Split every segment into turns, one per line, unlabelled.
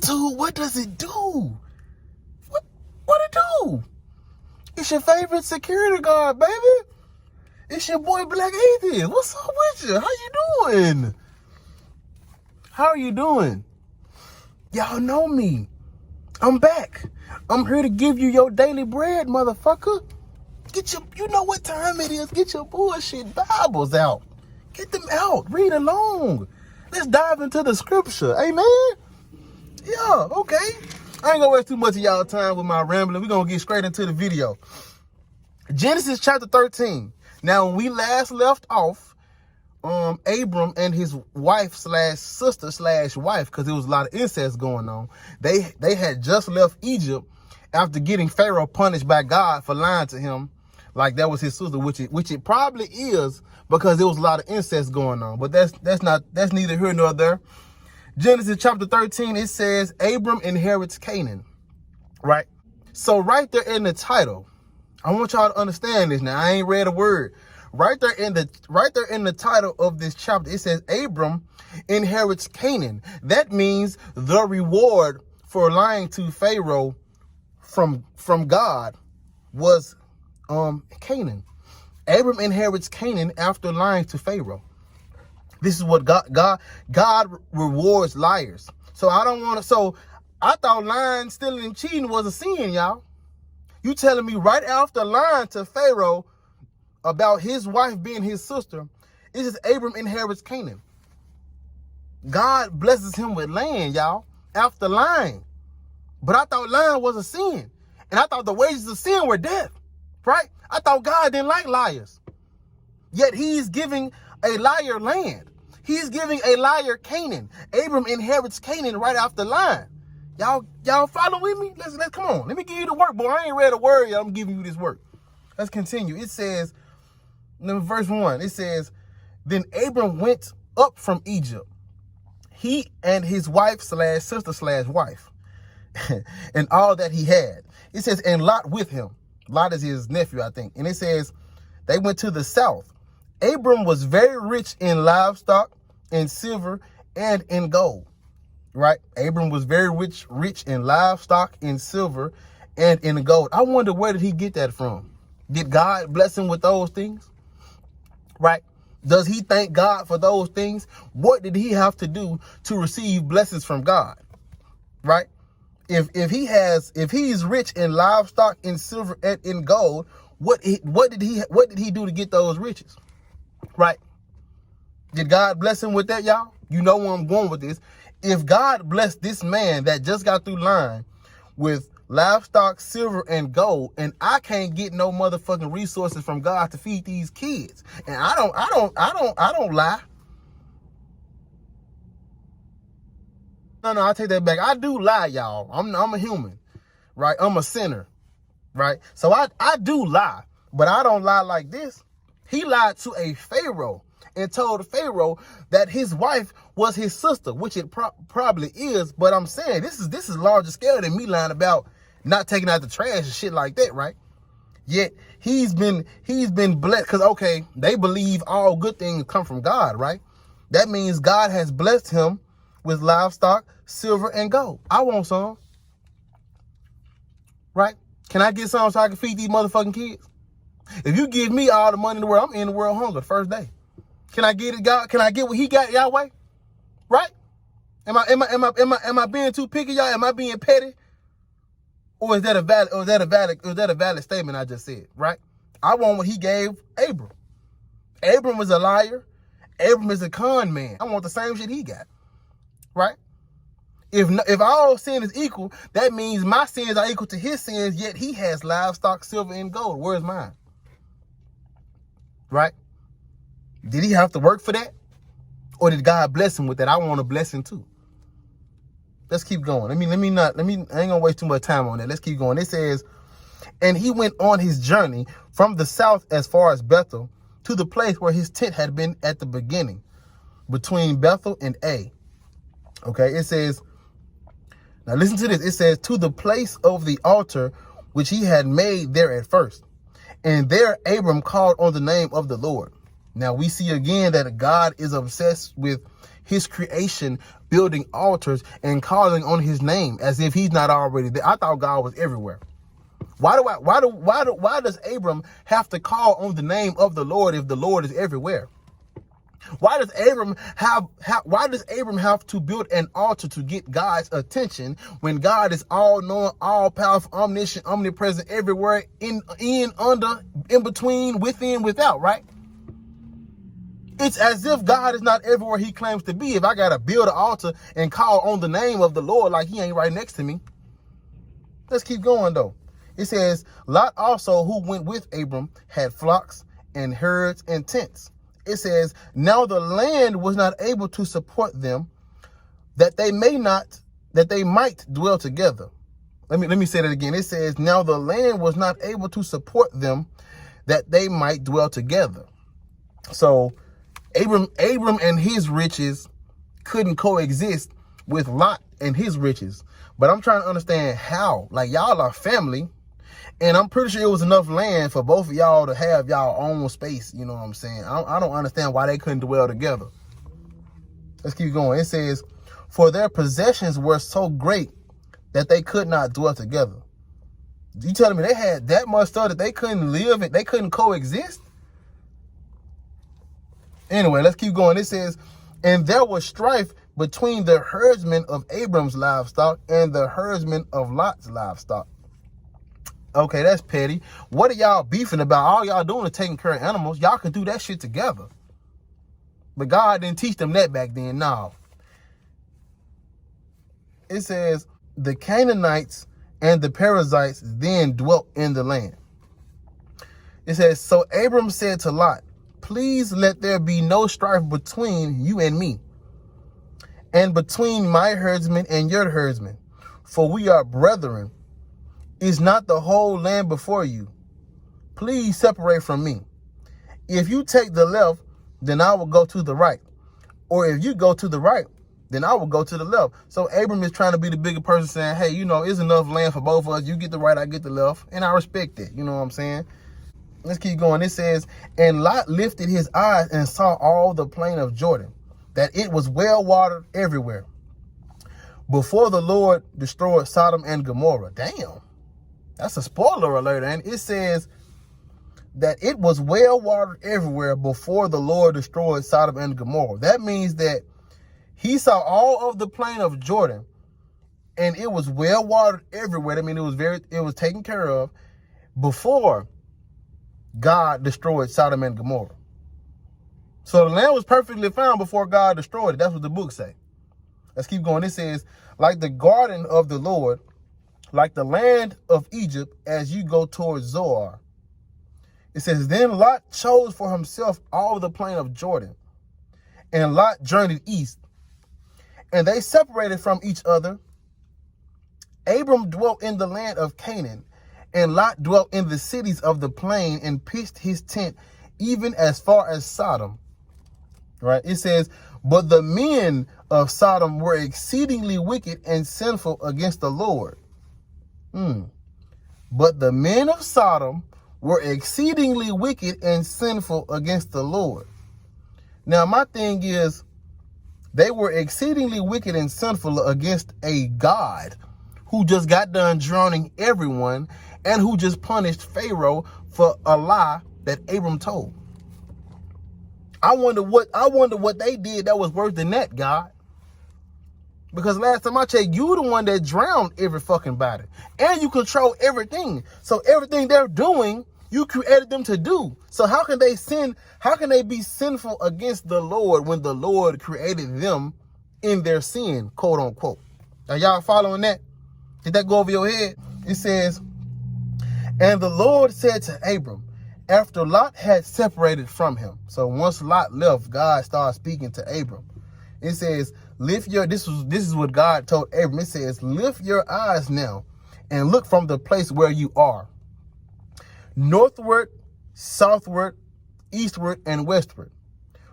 YouTube, what does it do? What it do? It's your favorite security guard, baby. It's your boy Black Atheist. What's up with you? How you doing? How are you doing? Y'all know me. I'm back. I'm here to give you your daily bread, motherfucker. You know what time it is. Get your bullshit Bibles out. Get them out. Read along. Let's dive into the scripture. Amen? Yeah, okay. I ain't gonna waste too much of y'all time with my rambling. We're gonna get straight into the video. Genesis chapter 13. Now, when we last left off, Abram and his wife slash sister slash wife, because there was a lot of incest going on, they had just left Egypt after getting Pharaoh punished by God for lying to him like that was his sister, which it probably is, because there was a lot of incest going on. But that's neither here nor there. Genesis chapter 13, it says Abram inherits Canaan, right? So right there in the title, I want y'all to understand this. Now, I ain't read a word. Right there in the title of this chapter, it says Abram inherits Canaan. That means the reward for lying to Pharaoh from God was Canaan. Abram inherits Canaan after lying to Pharaoh. This is what God rewards liars. So I thought lying, stealing, and cheating was a sin, y'all. You telling me right after lying to Pharaoh about his wife being his sister, it says Abram inherits Canaan. God blesses him with land, y'all, after lying. But I thought lying was a sin. And I thought the wages of sin were death, right? I thought God didn't like liars. Yet he's giving a liar land. He's giving a liar Canaan. Abram inherits Canaan right after lying. Y'all follow with me? Let's come on. Let me give you the work, boy. I ain't read a word yet. I'm giving you this work. Let's continue. It says, verse 1, it says, then Abram went up from Egypt, he and his wife slash sister slash wife, and all that he had. It says, and Lot with him. Lot is his nephew, I think. And it says, they went to the south. Abram was very rich in livestock, in silver, and in gold. Right? Abram was very rich in livestock, in silver, and in gold. I wonder, where did he get that from? Did God bless him with those things? Right? Does he thank God for those things? What did he have to do to receive blessings from God? Right? If he's rich in livestock, in silver, and in gold, what did he do to get those riches? Right? Did God bless him with that, y'all? You know where I'm going with this. If God blessed this man that just got through lying with livestock, silver, and gold, and I can't get no motherfucking resources from God to feed these kids, and I don't lie. No, I take that back. I do lie, y'all. I'm a human, right? I'm a sinner, right? So I do lie, but I don't lie like this. He lied to a Pharaoh and told Pharaoh that his wife was his sister, which it probably is. But I'm saying this is larger scale than me lying about not taking out the trash and shit like that, right? Yet he's been blessed, because okay, they believe all good things come from God, right? That means God has blessed him with livestock, silver, and gold. I want some, right? Can I get some so I can feed these motherfucking kids? If you give me all the money in the world, I'm in the world hunger the first day. Can I get it, God? Can I get what he got, Yahweh? Right? Am I being too picky, y'all? Am I being petty? Or is that a valid statement I just said, right? I want what he gave Abram. Abram is a liar. Abram is a con man. I want the same shit he got. Right? If all sin is equal, that means my sins are equal to his sins, yet he has livestock, silver, and gold. Where's mine? Right? Did he have to work for that? Or did God bless him with that? I want a blessing too. Let's keep going. I ain't gonna waste too much time on that. Let's keep going. It says, and he went on his journey from the south as far as Bethel to the place where his tent had been at the beginning, between Bethel and A. Okay, it says, now listen to this. It says, to the place of the altar which he had made there at first. And there Abram called on the name of the Lord. Now we see again that God is obsessed with his creation, building altars and calling on his name as if he's not already there. I thought God was everywhere. Why does Abram have to call on the name of the Lord if the Lord is everywhere? Why does Abram have to build an altar to get God's attention when God is all knowing, all powerful, omniscient, omnipresent, everywhere, in, under, in between, within, without, right? It's as if God is not everywhere he claims to be if I got to build an altar and call on the name of the Lord like he ain't right next to me. Let's keep going, though. It says, Lot also, who went with Abram, had flocks and herds and tents. It says, now the land was not able to support them, that they might dwell together. Let me say that again. It says, now the land was not able to support them, that they might dwell together. So Abram and his riches couldn't coexist with Lot and his riches. But I'm trying to understand how. Like, y'all are family, and I'm pretty sure it was enough land for both of y'all to have y'all own space. You know what I'm saying? I don't understand why they couldn't dwell together. Let's keep going. It says, for their possessions were so great that they could not dwell together. You telling me they had that much stuff that they couldn't live and they couldn't coexist? Anyway, let's keep going. It says, and there was strife between the herdsmen of Abram's livestock and the herdsmen of Lot's livestock. Okay, that's petty. What are y'all beefing about? All y'all doing is taking care of animals. Y'all can do that shit together. But God didn't teach them that back then. No. It says, the Canaanites and the Perizzites then dwelt in the land. It says, so Abram said to Lot, please let there be no strife between you and me, and between my herdsmen and your herdsmen, for we are brethren. Is not the whole land before you? Please separate from me. If you take the left, then I will go to the right. Or if you go to the right, then I will go to the left. So Abram is trying to be the bigger person, saying, hey, you know, it's enough land for both of us. You get the right, I get the left. And I respect it. You know what I'm saying? Let's keep going. It says, and Lot lifted his eyes and saw all the plain of Jordan, that it was well watered everywhere, before the Lord destroyed Sodom and Gomorrah. Damn. That's a spoiler alert. And it says that it was well watered everywhere before the Lord destroyed Sodom and Gomorrah. That means that he saw all of the plain of Jordan and it was well watered everywhere. I mean, it was taken care of before God destroyed Sodom and Gomorrah. So the land was perfectly fine before God destroyed it. That's what the book say. Let's keep going. It says, like the garden of the Lord, like the land of Egypt, as you go towards Zoar. It says, then Lot chose for himself all the plain of Jordan, and Lot journeyed east, and they separated from each other. Abram dwelt in the land of Canaan, and Lot dwelt in the cities of the plain and pitched his tent even as far as Sodom. Right? It says, but the men of Sodom were exceedingly wicked and sinful against the Lord. But the men of Sodom were exceedingly wicked and sinful against the Lord. Now, my thing is, they were exceedingly wicked and sinful against a God who just got done drowning everyone and who just punished Pharaoh for a lie that Abram told. I wonder what they did that was worse than that, God. Because last time I checked, you the one that drowned every fucking body. And you control everything. So everything they're doing, you created them to do. So how can they sin? How can they be sinful against the Lord when the Lord created them in their sin, quote unquote? Are y'all following that? Did that go over your head? It says, and the Lord said to Abram, after Lot had separated from him. So once Lot left, God started speaking to Abram. It says, this is what God told Abram. It says, lift your eyes now and look from the place where you are, northward, southward, eastward, and westward.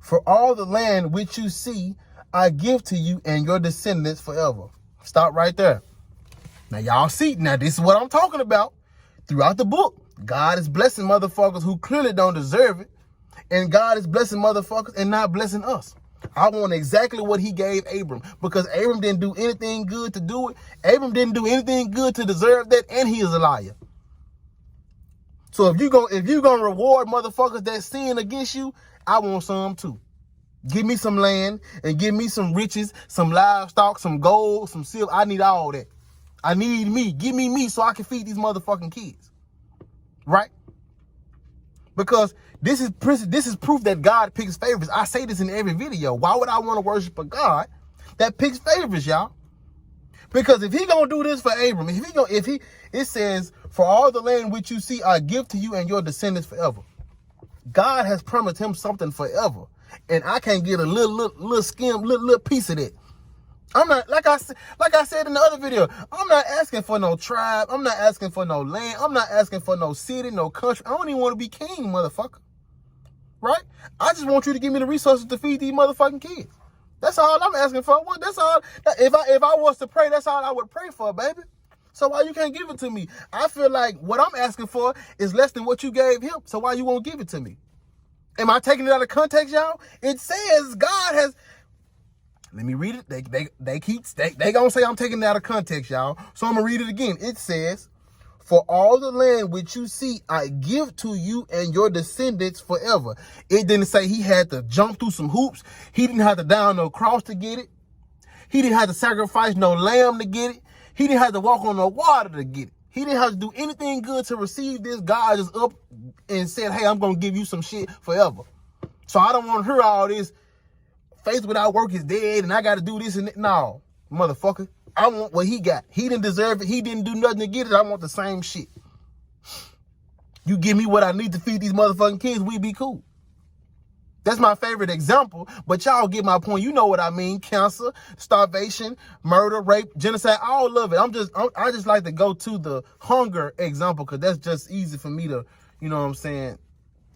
For all the land which you see, I give to you and your descendants forever. Stop right there. Now y'all see, now this is what I'm talking about. Throughout the book, God is blessing motherfuckers who clearly don't deserve it. And God is blessing motherfuckers and not blessing us. I want exactly what he gave Abram, because Abram didn't do anything good to do it. Abram didn't do anything good to deserve that, and he is a liar. So if you gonna reward motherfuckers that sin against you, I want some too. Give me some land and give me some riches, some livestock, some gold, some silver. I need all that. I need me. Give me me so I can feed these motherfucking kids. Right? Because this is proof that God picks favorites. I say this in every video. Why would I want to worship a God that picks favorites, y'all? Because if he gonna do this for Abram, it says, for all the land which you see, I give to you and your descendants forever. God has promised him something forever, and I can't get a little piece of that. I'm not, like I said in the other video, I'm not asking for no tribe. I'm not asking for no land. I'm not asking for no city, no country. I don't even want to be king, motherfucker. Right? I just want you to give me the resources to feed these motherfucking kids. That's all I'm asking for. Well, that's all. If I was to pray, that's all I would pray for, baby. So why you can't give it to me? I feel like what I'm asking for is less than what you gave him. So why you won't give it to me? Am I taking it out of context, y'all? It says God has. Let me read it. They gonna say I'm taking it out of context, y'all. So I'm gonna read it again. It says, for all the land which you see, I give to you and your descendants forever. It didn't say he had to jump through some hoops. He didn't have to down no cross to get it. He didn't have to sacrifice no lamb to get it. He didn't have to walk on no water to get it. He didn't have to do anything good to receive this. God just up and said, hey, I'm going to give you some shit forever. So I don't want to hear all this. Faith without work is dead and I got to do this and that. No, motherfucker. I want what he got. He didn't deserve it. He didn't do nothing to get it. I want the same shit. You give me what I need to feed these motherfucking kids, we be cool. That's my favorite example, but y'all get my point. You know what I mean. Cancer, starvation, murder, rape, genocide, all of it. I just like to go to the hunger example because that's just easy for me to, you know what I'm saying,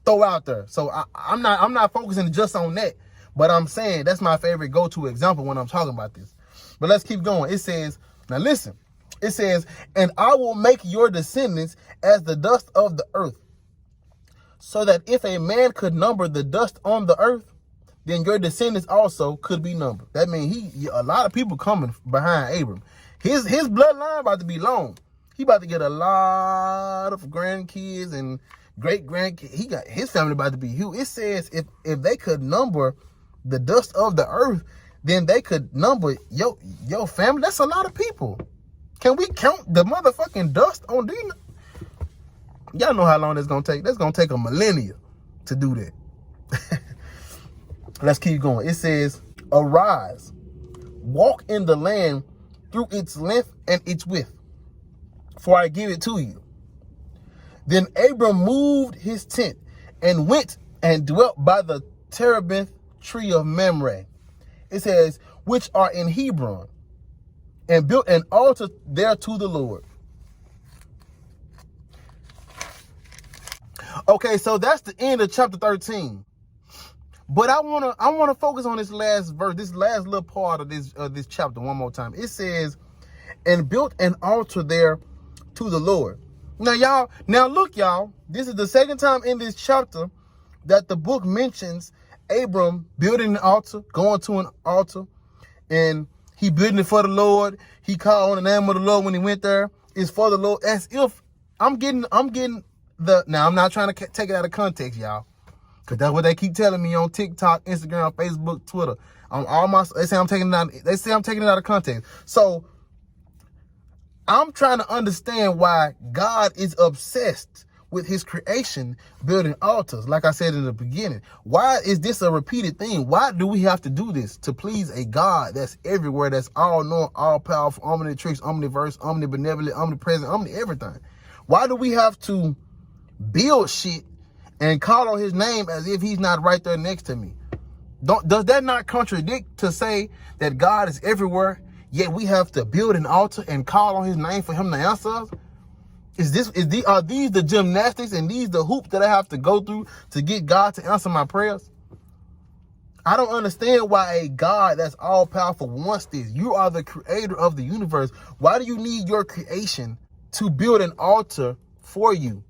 throw out there. So I'm not focusing just on that, but I'm saying that's my favorite go-to example when I'm talking about this. But let's keep going. It says, now listen, it says, and I will make your descendants as the dust of the earth, so that if a man could number the dust on the earth, then your descendants also could be numbered. That means a lot of people coming behind Abram. His bloodline about to be long. He about to get a lot of grandkids and great grandkids. He got his family about to be huge. It says if they could number the dust of the earth, then they could number your family. That's a lot of people. Can we count the motherfucking dust on these? Y'all know how long that's gonna take. That's gonna take a millennia to do that. Let's keep going. It says, arise, walk in the land through its length and its width, for I give it to you. Then Abram moved his tent and went and dwelt by the terebinth tree of Mamre. It says, which are in Hebron, and built an altar there to the Lord. Okay, so that's the end of chapter 13. But I wanna focus on this last verse, this last little part of this chapter one more time. It says, and built an altar there to the Lord. Now look, y'all, this is the second time in this chapter that the book mentions Abram building an altar, going to an altar, and he building it for the Lord. He called on the name of the Lord when he went there. It's for the Lord. As if I'm getting now I'm not trying to take it out of context, y'all, because that's what they keep telling me on TikTok, Instagram, Facebook, Twitter. They say I'm taking it out of context. So I'm trying to understand why God is obsessed with his creation, building altars. Like I said in the beginning, why is this a repeated thing? Why do we have to do this to please a God that's everywhere, that's all knowing, all powerful, omnitrix, omniverse, omnibenevolent, omnipresent, everything? Why do we have to build shit and call on his name as if he's not right there next to me? Does that not contradict to say that God is everywhere, yet we have to build an altar and call on his name for him to answer us? Are these the gymnastics and these the hoops that I have to go through to get God to answer my prayers? I don't understand why a God that's all powerful wants this. You are the creator of the universe. Why do you need your creation to build an altar for you?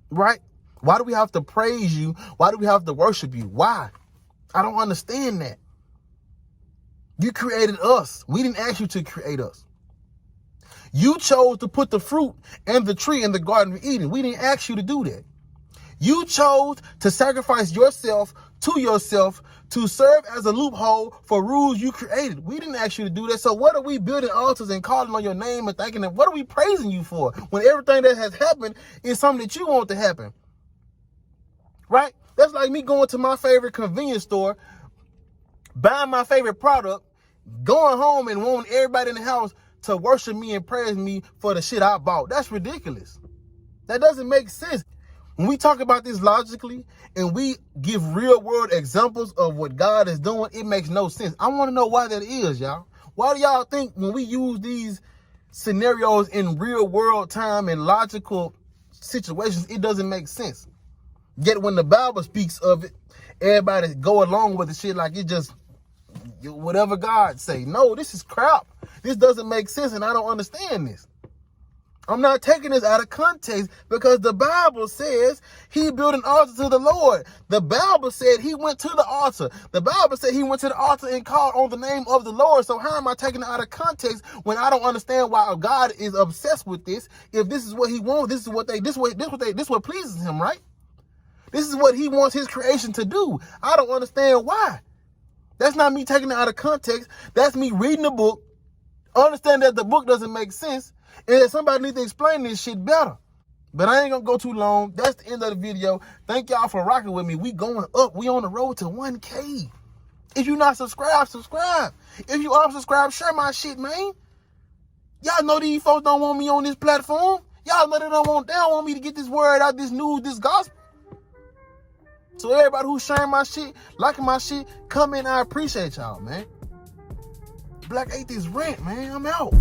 Right? Why do we have to praise you? Why do we have to worship you? Why? I don't understand that. You created us. We didn't ask you to create us. You chose to put the fruit and the tree in the Garden of Eden. We didn't ask you to do that. You chose to sacrifice yourself to serve as a loophole for rules you created. We didn't ask you to do that. So what are we building altars and calling on your name and thanking them? What are we praising you for when everything that has happened is something that you want to happen? Right? That's like me going to my favorite convenience store, buying my favorite product, going home and wanting everybody in the house to worship me and praise me for the shit I bought. That's ridiculous. That doesn't make sense. When we talk about this logically and we give real world examples of what God is doing, it makes no sense. I want to know why that is, y'all. Why do y'all think when we use these scenarios in real world time and logical situations, it doesn't make sense? Yet when the Bible speaks of it, everybody go along with the shit like it just whatever God say. No, this is crap. This doesn't make sense, and I don't understand this. I'm not taking this out of context because the Bible says he built an altar to the Lord. The Bible said he went to the altar. The Bible said he went to the altar and called on the name of the Lord. So how am I taking it out of context when I don't understand why God is obsessed with this? If this is what he wants, this is what pleases him, right? This is what he wants his creation to do. I don't understand why. That's not me taking it out of context. That's me reading the book, understand that the book doesn't make sense, and that somebody needs to explain this shit better. But I ain't gonna go too long. That's the end of the video. Thank y'all for rocking with me. We going up. We on the road to 1K. If you not subscribed, subscribe. If you are subscribed, share my shit, man. Y'all know these folks don't want me on this platform. Y'all know they don't want me to get this word out, this news, this gospel. So everybody who's sharing my shit, liking my shit, comment. I appreciate y'all, man. Black Atheist Rant, man. I'm out.